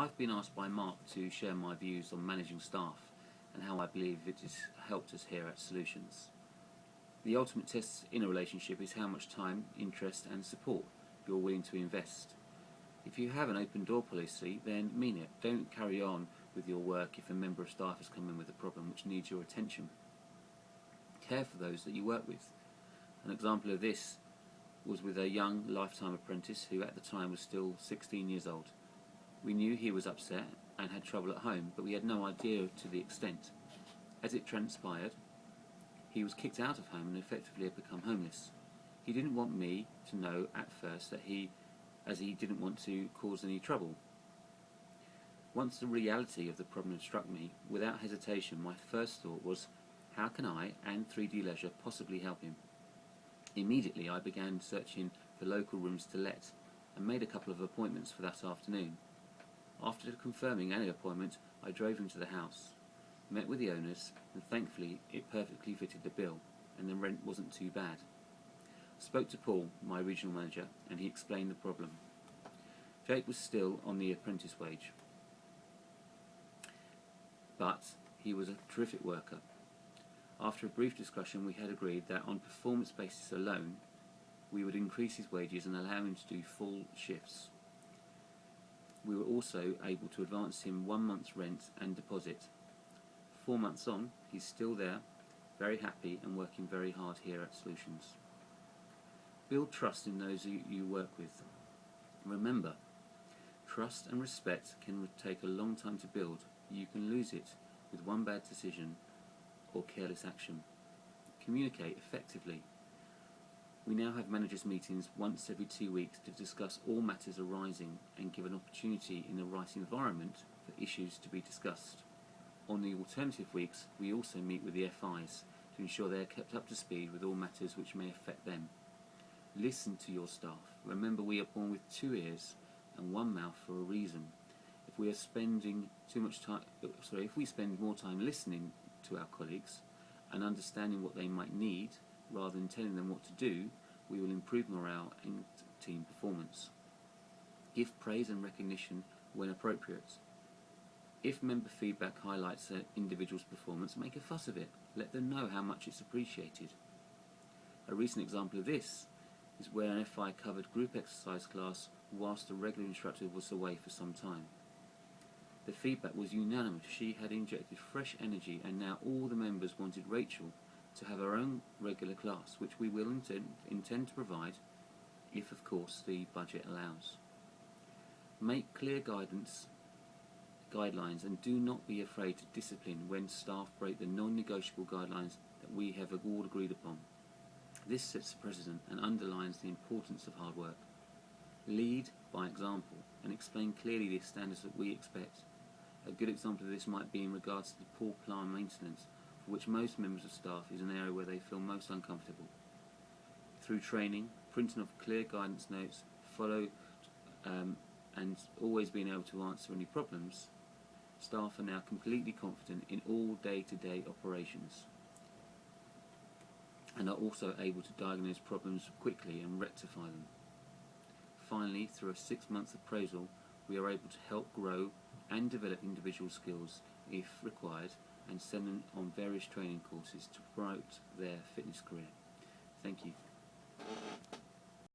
I've been asked by Mark to share my views on managing staff and how I believe it has helped us here at Solutions. The ultimate test in a relationship is how much time, interest and support you're willing to invest. If you have an open door policy, then mean it. Don't carry on with your work if a member of staff has come in with a problem which needs your attention. Care for those that you work with. An example of this was with a young lifetime apprentice who at the time was still 16 years old. We knew he was upset and had trouble at home, but we had no idea to the extent. As it transpired, he was kicked out of home and effectively had become homeless. He didn't want me to know at first that he didn't want to cause any trouble. Once the reality of the problem struck me, without hesitation, my first thought was, how can I and 3D Leisure possibly help him? Immediately I began searching for local rooms to let and made a couple of appointments for that afternoon. After confirming any appointment, I drove him to the house, met with the owners, and thankfully it perfectly fitted the bill and the rent wasn't too bad. Spoke to Paul, my regional manager, and he explained the problem. Jake was still on the apprentice wage, but he was a terrific worker. After a brief discussion, we had agreed that on performance basis alone, we would increase his wages and allow him to do full shifts. We were also able to advance him 1 month's rent and deposit. 4 months on, he's still there, very happy and working very hard here at Solutions. Build trust in those you work with. Remember, trust and respect can take a long time to build. You can lose it with one bad decision or careless action. Communicate effectively. We now have managers' meetings once every 2 weeks to discuss all matters arising and give an opportunity in the right environment for issues to be discussed. On the alternative weeks, we also meet with the FIs to ensure they are kept up to speed with all matters which may affect them. Listen to your staff. Remember, we are born with 2 ears and 1 mouth for a reason. If we spend more time listening to our colleagues and understanding what they might need rather than telling them what to do, we will improve morale and team performance. Give praise and recognition when appropriate. If member feedback highlights an individual's performance, make a fuss of it. Let them know how much it's appreciated. A recent example of this is where an FI covered group exercise class whilst the regular instructor was away for some time. The feedback was unanimous. She had injected fresh energy and now all the members wanted Rachel to have her own regular class, which we will intend to provide if, of course, the budget allows. Make clear guidelines and do not be afraid to discipline when staff break the non-negotiable guidelines that we have all agreed upon. This sets the precedent and underlines the importance of hard work. Lead by example and explain clearly the standards that we expect. A good example of this might be in regards to the poor plant maintenance, for which most members of staff is an area where they feel most uncomfortable. Through training, printing of clear guidance notes, and always being able to answer any problems, staff are now completely confident in all day-to-day operations and are also able to diagnose problems quickly and rectify them. Finally, through a 6-month appraisal, we are able to help grow and develop individual skills if required and send them on various training courses to promote their fitness career. Thank you.